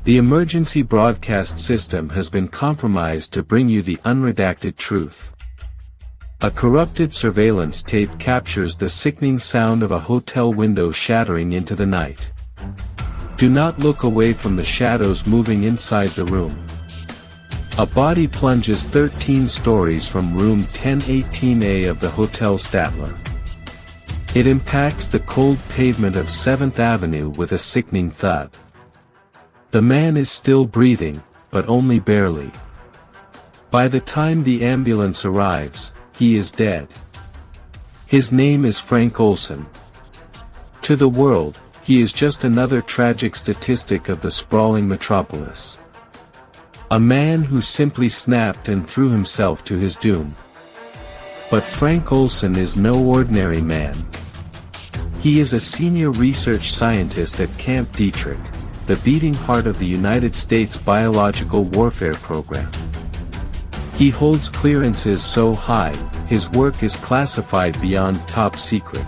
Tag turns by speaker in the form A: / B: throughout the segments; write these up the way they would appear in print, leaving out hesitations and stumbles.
A: The emergency broadcast system has been compromised to bring you the unredacted truth. A corrupted surveillance tape captures the sickening sound of a hotel window shattering into the night. Do not look away from the shadows moving inside the room. A body plunges 13 stories from room 1018A of the Hotel Statler. It impacts the cold pavement of 7th Avenue with a sickening thud. The man is still breathing, but only barely. By the time the ambulance arrives, he is dead. His name is Frank Olson. To the world, he is just another tragic statistic of the sprawling metropolis. A man who simply snapped and threw himself to his doom. But Frank Olson is no ordinary man. He is a senior research scientist at Camp Detrick, the beating heart of the United States Biological Warfare Program. He holds clearances so high, his work is classified beyond top secret.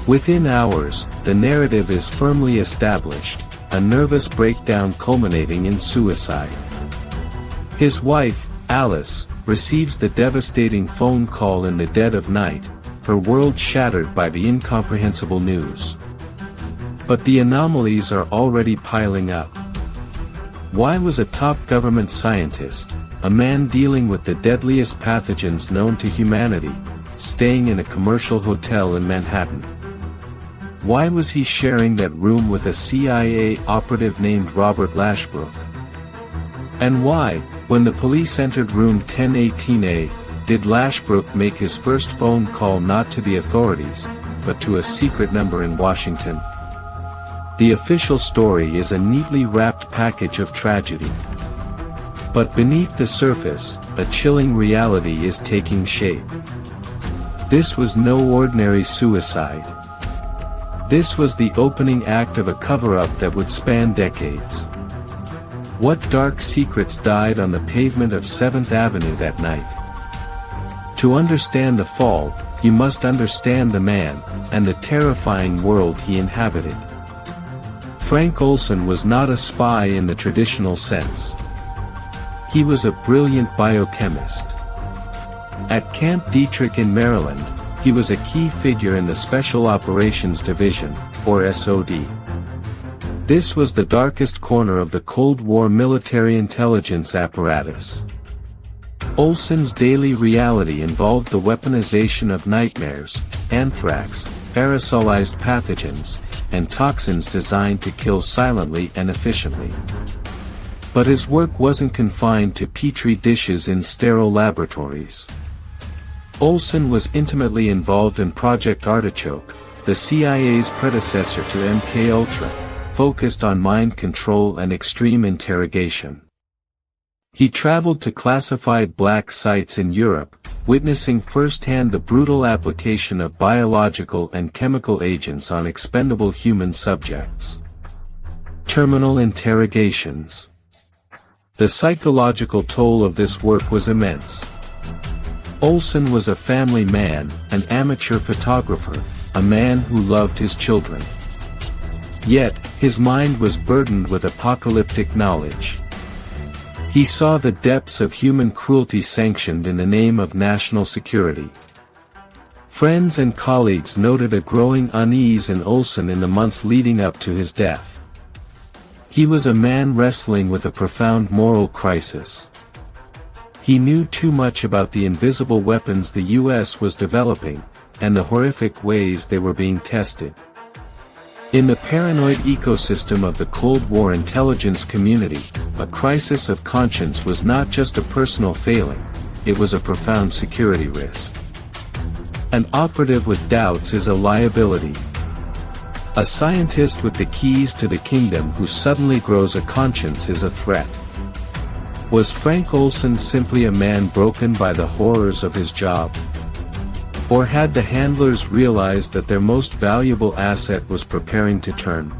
A: Within hours, the narrative is firmly established, a nervous breakdown culminating in suicide. His wife, Alice, receives the devastating phone call in the dead of night, her world shattered by the incomprehensible news. But the anomalies are already piling up. Why was a top government scientist, a man dealing with the deadliest pathogens known to humanity, staying in a commercial hotel in Manhattan? Why was he sharing that room with a CIA operative named Robert Lashbrook? And why, when the police entered room 1018A, did Lashbrook make his first phone call not to the authorities, but to a secret number in Washington? The official story is a neatly wrapped package of tragedy. But beneath the surface, a chilling reality is taking shape. This was no ordinary suicide. This was the opening act of a cover-up that would span decades. What dark secrets died on the pavement of 7th Avenue that night? To understand the fall, you must understand the man, and the terrifying world he inhabited. Frank Olson was not a spy in the traditional sense. He was a brilliant biochemist. At Camp Detrick in Maryland, he was a key figure in the Special Operations Division, or SOD. This was the darkest corner of the Cold War military intelligence apparatus. Olson's daily reality involved the weaponization of nightmares, anthrax, aerosolized pathogens, and toxins designed to kill silently and efficiently. But his work wasn't confined to petri dishes in sterile laboratories. Olson was intimately involved in Project Artichoke, the CIA's predecessor to MKUltra, focused on mind control and extreme interrogation. He traveled to classified black sites in Europe, witnessing firsthand the brutal application of biological and chemical agents on expendable human subjects. Terminal interrogations. The psychological toll of this work was immense. Olson was a family man, an amateur photographer, a man who loved his children. Yet, his mind was burdened with apocalyptic knowledge. He saw the depths of human cruelty sanctioned in the name of national security. Friends and colleagues noted a growing unease in Olson in the months leading up to his death. He was a man wrestling with a profound moral crisis. He knew too much about the invisible weapons the U.S. was developing, and the horrific ways they were being tested. In the paranoid ecosystem of the Cold War intelligence community, a crisis of conscience was not just a personal failing, it was a profound security risk. An operative with doubts is a liability. A scientist with the keys to the kingdom who suddenly grows a conscience is a threat. Was Frank Olson simply a man broken by the horrors of his job? Or had the handlers realized that their most valuable asset was preparing to turn?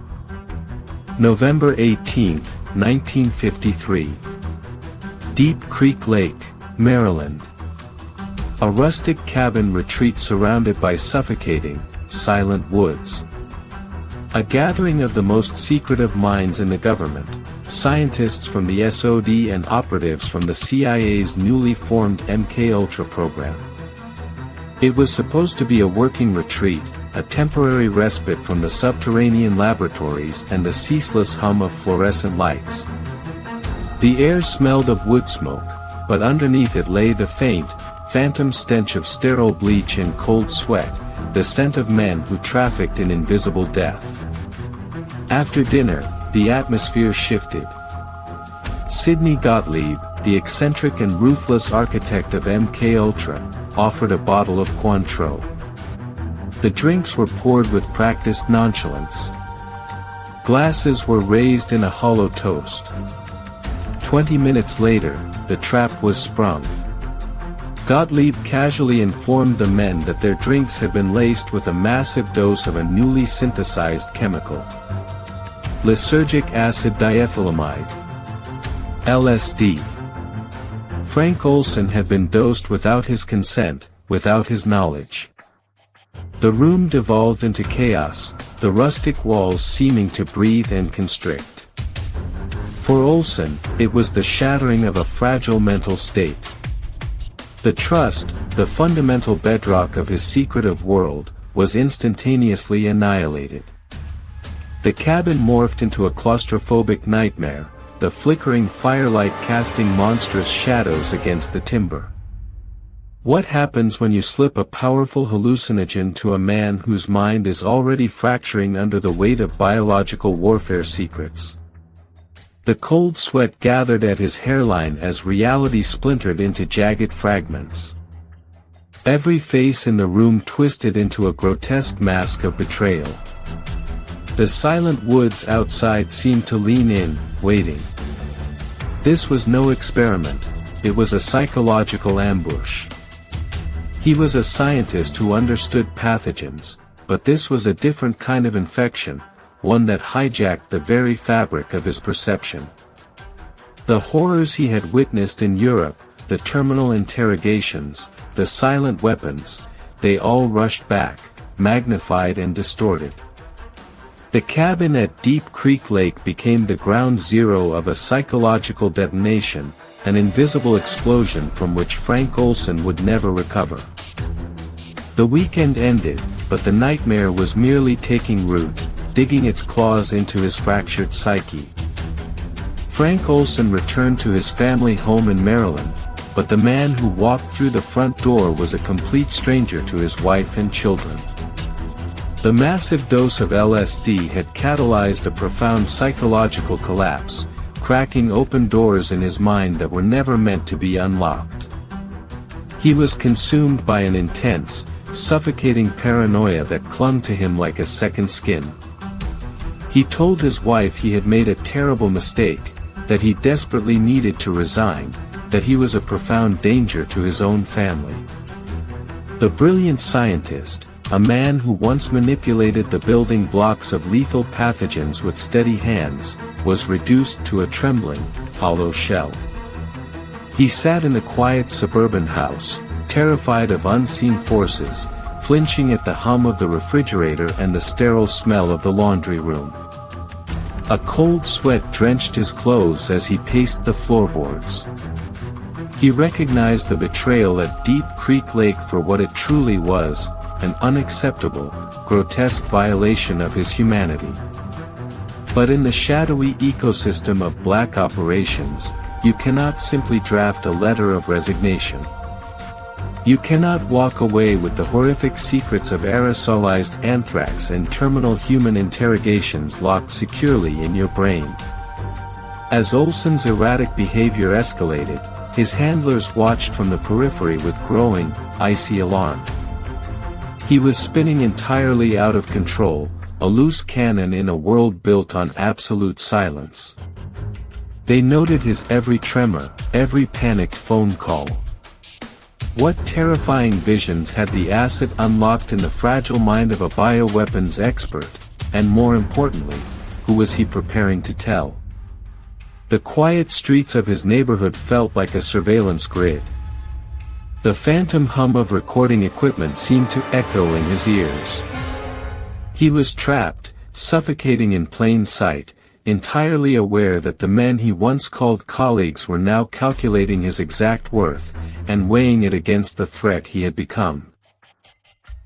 A: November 18, 1953. Deep Creek Lake, Maryland. A rustic cabin retreat surrounded by suffocating, silent woods. A gathering of the most secretive minds in the government, scientists from the SOD and operatives from the CIA's newly formed MKUltra program. It was supposed to be a working retreat, a temporary respite from the subterranean laboratories and the ceaseless hum of fluorescent lights. The air smelled of wood smoke, but underneath it lay the faint, phantom stench of sterile bleach and cold sweat, the scent of men who trafficked in invisible death. After dinner, the atmosphere shifted. Sidney Gottlieb, the eccentric and ruthless architect of MKUltra, offered a bottle of Cointreau. The drinks were poured with practiced nonchalance. Glasses were raised in a hollow toast. 20 minutes later, the trap was sprung. Gottlieb casually informed the men that their drinks had been laced with a massive dose of a newly synthesized chemical. Lysergic acid diethylamide. LSD. Frank Olson had been dosed without his consent, without his knowledge. The room devolved into chaos, the rustic walls seeming to breathe and constrict. For Olson, it was the shattering of a fragile mental state. The trust, the fundamental bedrock of his secretive world, was instantaneously annihilated. The cabin morphed into a claustrophobic nightmare, the flickering firelight casting monstrous shadows against the timber. What happens when you slip a powerful hallucinogen to a man whose mind is already fracturing under the weight of biological warfare secrets? The cold sweat gathered at his hairline as reality splintered into jagged fragments. Every face in the room twisted into a grotesque mask of betrayal. The silent woods outside seemed to lean in, waiting. This was no experiment, it was a psychological ambush. He was a scientist who understood pathogens, but this was a different kind of infection, one that hijacked the very fabric of his perception. The horrors he had witnessed in Europe, the terminal interrogations, the silent weapons, they all rushed back, magnified and distorted. The cabin at Deep Creek Lake became the ground zero of a psychological detonation, an invisible explosion from which Frank Olson would never recover. The weekend ended, but the nightmare was merely taking root, digging its claws into his fractured psyche. Frank Olson returned to his family home in Maryland, but the man who walked through the front door was a complete stranger to his wife and children. The massive dose of LSD had catalyzed a profound psychological collapse, cracking open doors in his mind that were never meant to be unlocked. He was consumed by an intense, suffocating paranoia that clung to him like a second skin. He told his wife he had made a terrible mistake, that he desperately needed to resign, that he was a profound danger to his own family. The brilliant scientist, a man who once manipulated the building blocks of lethal pathogens with steady hands, was reduced to a trembling, hollow shell. He sat in a quiet suburban house, terrified of unseen forces, flinching at the hum of the refrigerator and the sterile smell of the laundry room. A cold sweat drenched his clothes as he paced the floorboards. He recognized the betrayal at Deep Creek Lake for what it truly was, an unacceptable, grotesque violation of his humanity. But in the shadowy ecosystem of black operations, you cannot simply draft a letter of resignation. You cannot walk away with the horrific secrets of aerosolized anthrax and terminal human interrogations locked securely in your brain. As Olson's erratic behavior escalated, his handlers watched from the periphery with growing, icy alarm. He was spinning entirely out of control, a loose cannon in a world built on absolute silence. They noted his every tremor, every panicked phone call. What terrifying visions had the acid unlocked in the fragile mind of a bioweapons expert, and more importantly, who was he preparing to tell? The quiet streets of his neighborhood felt like a surveillance grid. The phantom hum of recording equipment seemed to echo in his ears. He was trapped, suffocating in plain sight, entirely aware that the men he once called colleagues were now calculating his exact worth, and weighing it against the threat he had become.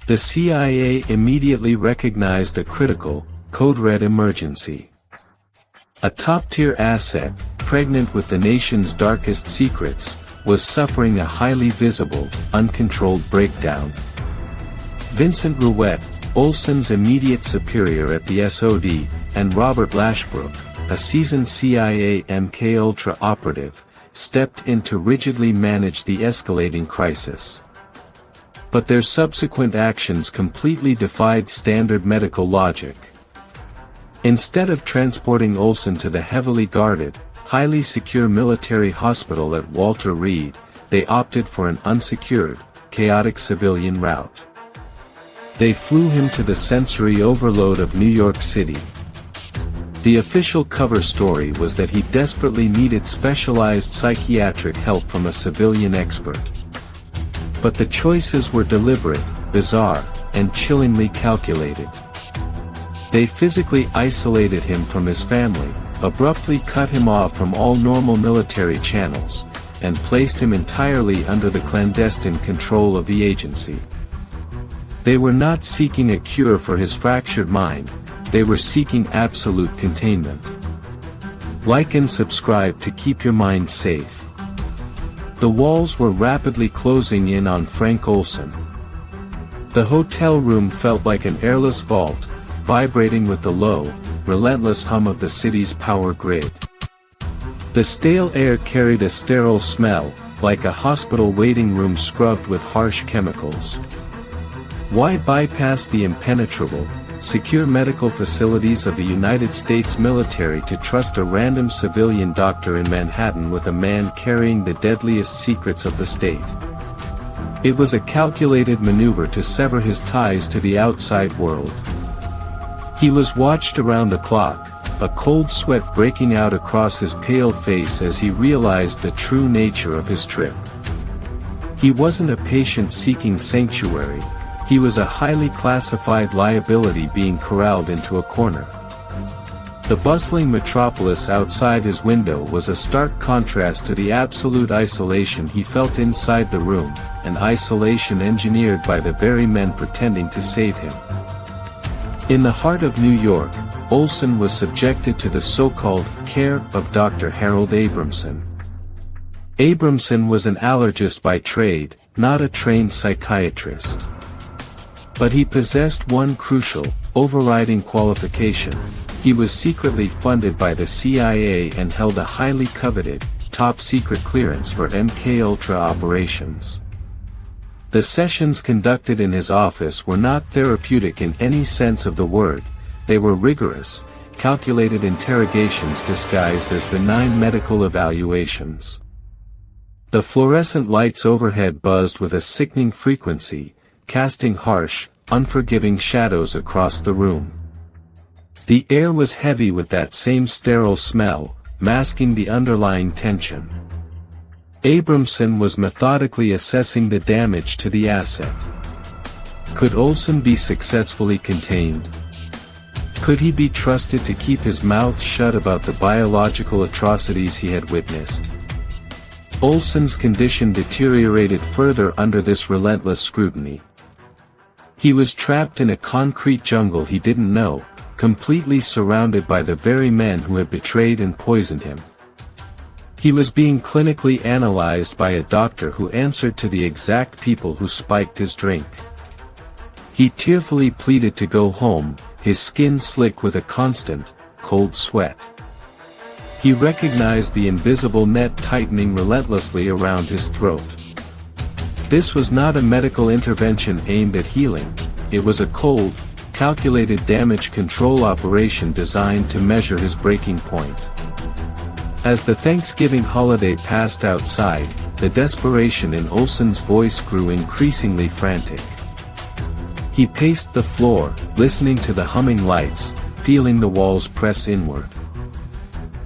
A: The CIA immediately recognized a critical, code-red emergency. A top-tier asset, pregnant with the nation's darkest secrets, was suffering a highly visible, uncontrolled breakdown. Vincent Rouet, Olson's immediate superior at the SOD, and Robert Lashbrook, a seasoned CIA MKUltra operative, stepped in to rigidly manage the escalating crisis. But their subsequent actions completely defied standard medical logic. Instead of transporting Olson to the heavily guarded, highly secure military hospital at Walter Reed, they opted for an unsecured, chaotic civilian route. They flew him to the sensory overload of New York City. The official cover story was that he desperately needed specialized psychiatric help from a civilian expert. But the choices were deliberate, bizarre, and chillingly calculated. They physically isolated him from his family, abruptly cut him off from all normal military channels, and placed him entirely under the clandestine control of the agency. They were not seeking a cure for his fractured mind, they were seeking absolute containment. Like and subscribe to keep your mind safe. The walls were rapidly closing in on Frank Olson. The hotel room felt like an airless vault, vibrating with the low, relentless hum of the city's power grid. The stale air carried a sterile smell, like a hospital waiting room scrubbed with harsh chemicals. Why bypass the impenetrable, secure medical facilities of the United States military to trust a random civilian doctor in Manhattan with a man carrying the deadliest secrets of the state? It was a calculated maneuver to sever his ties to the outside world. He was watched around the clock, a cold sweat breaking out across his pale face as he realized the true nature of his trip. He wasn't a patient seeking sanctuary, he was a highly classified liability being corralled into a corner. The bustling metropolis outside his window was a stark contrast to the absolute isolation he felt inside the room, an isolation engineered by the very men pretending to save him. In the heart of New York, Olson was subjected to the so-called care of Dr. Harold Abramson. Abramson was an allergist by trade, not a trained psychiatrist. But he possessed one crucial, overriding qualification: he was secretly funded by the CIA and held a highly coveted, top-secret clearance for MKUltra operations. The sessions conducted in his office were not therapeutic in any sense of the word, they were rigorous, calculated interrogations disguised as benign medical evaluations. The fluorescent lights overhead buzzed with a sickening frequency, casting harsh, unforgiving shadows across the room. The air was heavy with that same sterile smell, masking the underlying tension. Abramson was methodically assessing the damage to the asset. Could Olson be successfully contained? Could he be trusted to keep his mouth shut about the biological atrocities he had witnessed? Olson's condition deteriorated further under this relentless scrutiny. He was trapped in a concrete jungle he didn't know, completely surrounded by the very men who had betrayed and poisoned him. He was being clinically analyzed by a doctor who answered to the exact people who spiked his drink. He tearfully pleaded to go home, his skin slick with a constant, cold sweat. He recognized the invisible net tightening relentlessly around his throat. This was not a medical intervention aimed at healing, it was a cold, calculated damage control operation designed to measure his breaking point. As the Thanksgiving holiday passed outside, the desperation in Olson's voice grew increasingly frantic. He paced the floor, listening to the humming lights, feeling the walls press inward.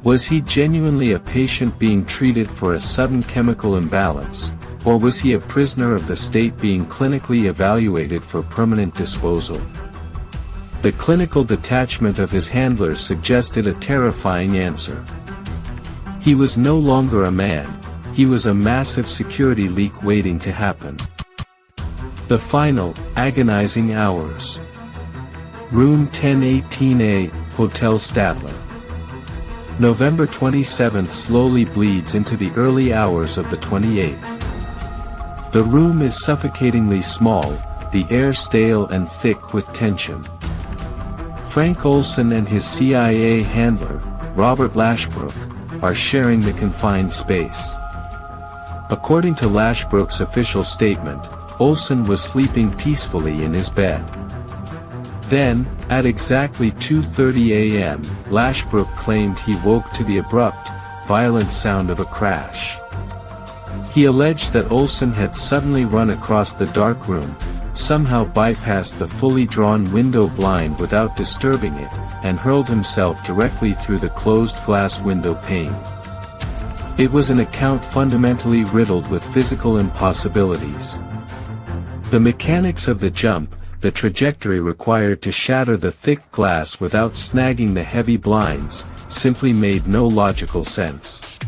A: Was he genuinely a patient being treated for a sudden chemical imbalance, or was he a prisoner of the state being clinically evaluated for permanent disposal? The clinical detachment of his handlers suggested a terrifying answer. He was no longer a man, he was a massive security leak waiting to happen. The final, agonizing hours. Room 1018A, Hotel Stadler. November 27th slowly bleeds into the early hours of the 28th. The room is suffocatingly small, the air stale and thick with tension. Frank Olson and his CIA handler, Robert Lashbrook, are sharing the confined space. According to Lashbrook's official statement, Olson was sleeping peacefully in his bed. Then, at exactly 2:30 a.m., Lashbrook claimed he woke to the abrupt, violent sound of a crash. He alleged that Olson had suddenly run across the dark room, somehow bypassed the fully drawn window blind without disturbing it, and hurled himself directly through the closed glass window pane. It was an account fundamentally riddled with physical impossibilities. The mechanics of the jump, the trajectory required to shatter the thick glass without snagging the heavy blinds, simply made no logical sense.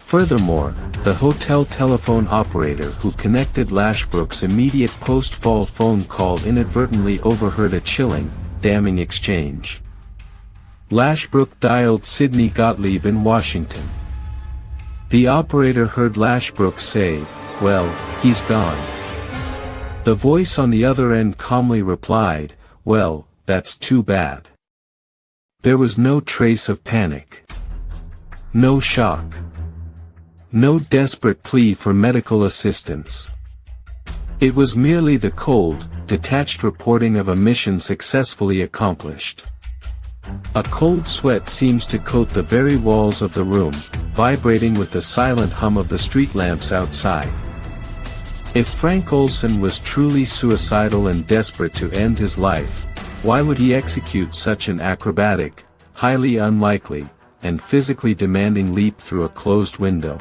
A: Furthermore, the hotel telephone operator who connected Lashbrook's immediate post-fall phone call inadvertently overheard a chilling, damning exchange. Lashbrook dialed Sidney Gottlieb in Washington. The operator heard Lashbrook say, "Well, he's gone." The voice on the other end calmly replied, "Well, that's too bad." There was no trace of panic. No shock. No desperate plea for medical assistance. It was merely the cold, detached reporting of a mission successfully accomplished. A cold sweat seems to coat the very walls of the room, vibrating with the silent hum of the street lamps outside. If Frank Olson was truly suicidal and desperate to end his life, why would he execute such an acrobatic, highly unlikely, and physically demanding leap through a closed window?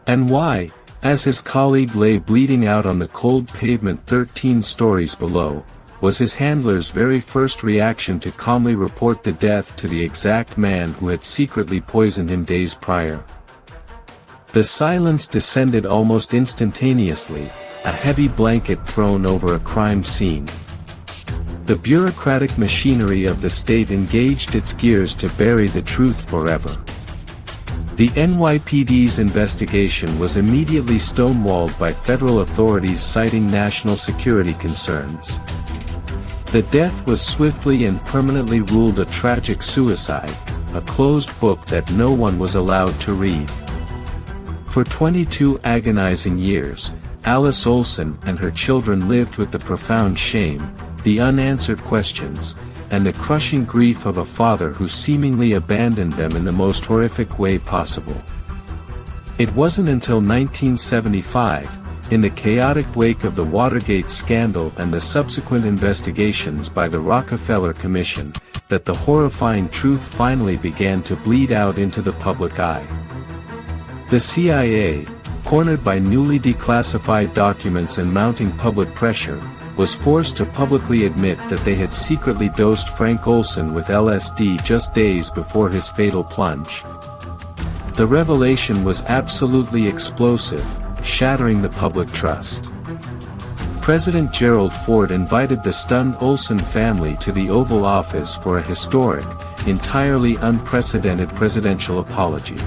A: And why, as his colleague lay bleeding out on the cold pavement 13 stories below, was his handler's very first reaction to calmly report the death to the exact man who had secretly poisoned him days prior? The silence descended almost instantaneously, a heavy blanket thrown over a crime scene. The bureaucratic machinery of the state engaged its gears to bury the truth forever. The NYPD's investigation was immediately stonewalled by federal authorities citing national security concerns. The death was swiftly and permanently ruled a tragic suicide, a closed book that no one was allowed to read. For 22 agonizing years, Alice Olson and her children lived with the profound shame, the unanswered questions, and the crushing grief of a father who seemingly abandoned them in the most horrific way possible. It wasn't until 1975, in the chaotic wake of the Watergate scandal and the subsequent investigations by the Rockefeller Commission, that the horrifying truth finally began to bleed out into the public eye. The CIA, cornered by newly declassified documents and mounting public pressure, was forced to publicly admit that they had secretly dosed Frank Olson with LSD just days before his fatal plunge. The revelation was absolutely explosive, shattering the public trust. President Gerald Ford invited the stunned Olson family to the Oval Office for a historic, entirely unprecedented presidential apology.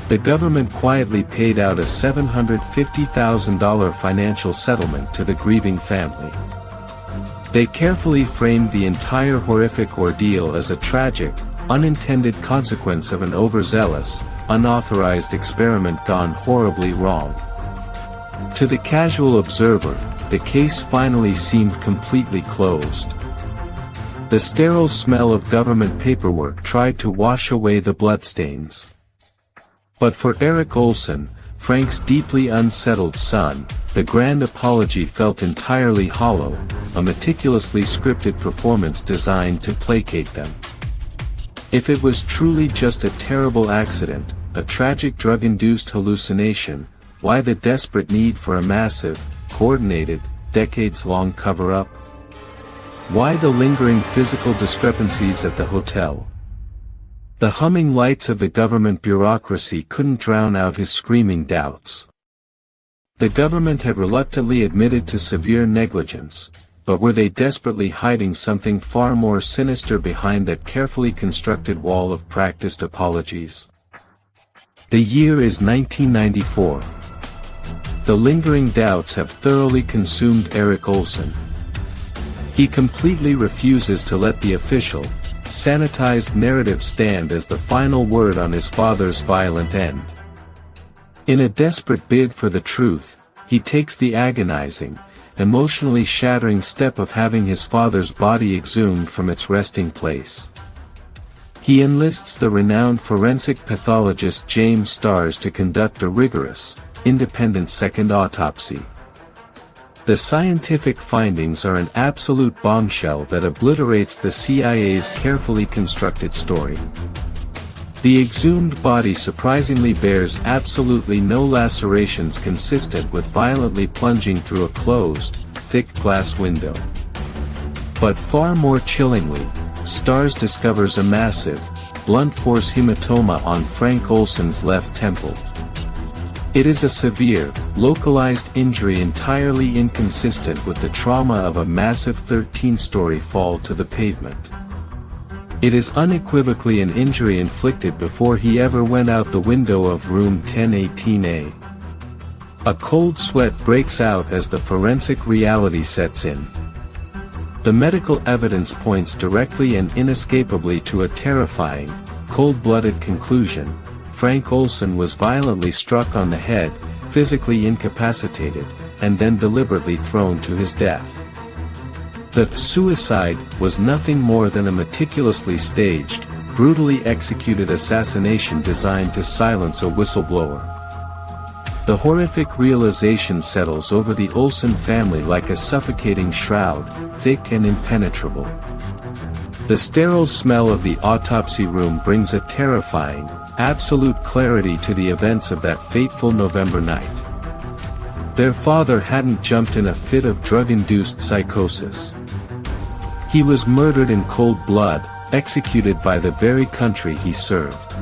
A: The government quietly paid out a $750,000 financial settlement to the grieving family. They carefully framed the entire horrific ordeal as a tragic, unintended consequence of an overzealous, unauthorized experiment gone horribly wrong. To the casual observer, the case finally seemed completely closed. The sterile smell of government paperwork tried to wash away the bloodstains. But for Eric Olson, Frank's deeply unsettled son, the grand apology felt entirely hollow, a meticulously scripted performance designed to placate them. If it was truly just a terrible accident, a tragic drug-induced hallucination, why the desperate need for a massive, coordinated, decades-long cover-up? Why the lingering physical discrepancies at the hotel? The humming lights of the government bureaucracy couldn't drown out his screaming doubts. The government had reluctantly admitted to severe negligence, but were they desperately hiding something far more sinister behind that carefully constructed wall of practiced apologies? The year is 1994. The lingering doubts have thoroughly consumed Eric Olson. He completely refuses to let the official, sanitized narrative stand as the final word on his father's violent end. In a desperate bid for the truth, he takes the agonizing, emotionally shattering step of having his father's body exhumed from its resting place. He enlists the renowned forensic pathologist James Starrs to conduct a rigorous, independent second autopsy. The scientific findings are an absolute bombshell that obliterates the CIA's carefully constructed story. The exhumed body surprisingly bears absolutely no lacerations consistent with violently plunging through a closed, thick glass window. But far more chillingly, Starrs discovers a massive, blunt force hematoma on Frank Olson's left temple. It is a severe, localized injury entirely inconsistent with the trauma of a massive 13-story fall to the pavement. It is unequivocally an injury inflicted before he ever went out the window of room 1018A. A cold sweat breaks out as the forensic reality sets in. The medical evidence points directly and inescapably to a terrifying, cold-blooded conclusion. Frank Olson was violently struck on the head, physically incapacitated, and then deliberately thrown to his death. The suicide was nothing more than a meticulously staged, brutally executed assassination designed to silence a whistleblower. The horrific realization settles over the Olson family like a suffocating shroud, thick and impenetrable. The sterile smell of the autopsy room brings a terrifying, absolute clarity to the events of that fateful November night. Their father hadn't jumped in a fit of drug-induced psychosis. He was murdered in cold blood, executed by the very country he served.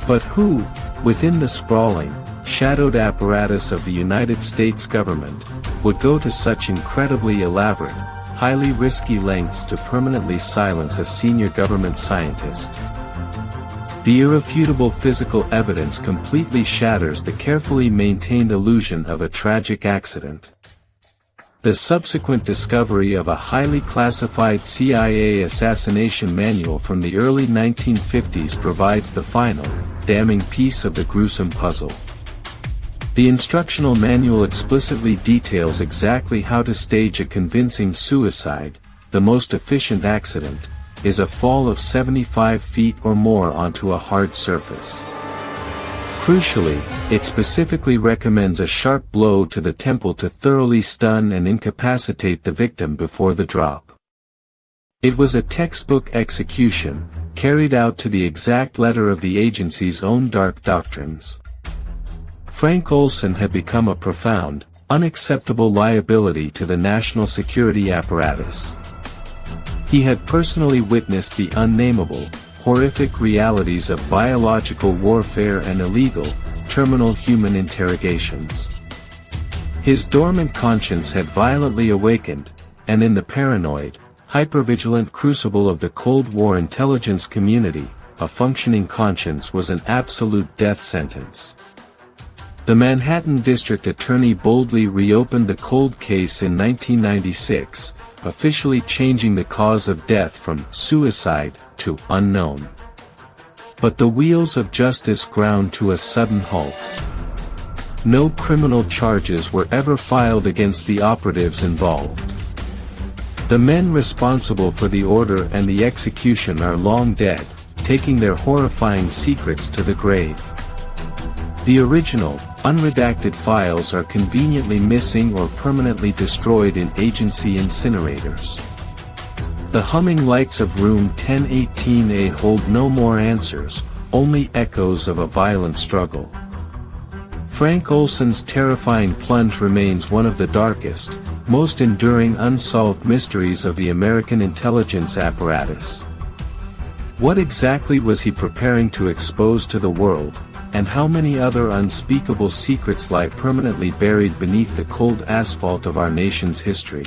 A: But who, within the sprawling, shadowed apparatus of the United States government, would go to such incredibly elaborate, highly risky lengths to permanently silence a senior government scientist? The irrefutable physical evidence completely shatters the carefully maintained illusion of a tragic accident. The subsequent discovery of a highly classified CIA assassination manual from the early 1950s provides the final, damning piece of the gruesome puzzle. The instructional manual explicitly details exactly how to stage a convincing suicide. The most efficient accident is a fall of 75 feet or more onto a hard surface. Crucially, it specifically recommends a sharp blow to the temple to thoroughly stun and incapacitate the victim before the drop. It was a textbook execution, carried out to the exact letter of the agency's own dark doctrines. Frank Olson had become a profound, unacceptable liability to the national security apparatus. He had personally witnessed the unnameable, horrific realities of biological warfare and illegal, terminal human interrogations. His dormant conscience had violently awakened, and in the paranoid, hypervigilant crucible of the Cold War intelligence community, a functioning conscience was an absolute death sentence. The Manhattan District Attorney boldly reopened the cold case in 1996, officially changing the cause of death from suicide to unknown. But the wheels of justice ground to a sudden halt. No criminal charges were ever filed against the operatives involved. The men responsible for the order and the execution are long dead, taking their horrifying secrets to the grave. The original, unredacted files are conveniently missing or permanently destroyed in agency incinerators. The humming lights of room 1018A hold no more answers, only echoes of a violent struggle. Frank Olson's terrifying plunge remains one of the darkest, most enduring unsolved mysteries of the American intelligence apparatus. What exactly was he preparing to expose to the world, and how many other unspeakable secrets lie permanently buried beneath the cold asphalt of our nation's history?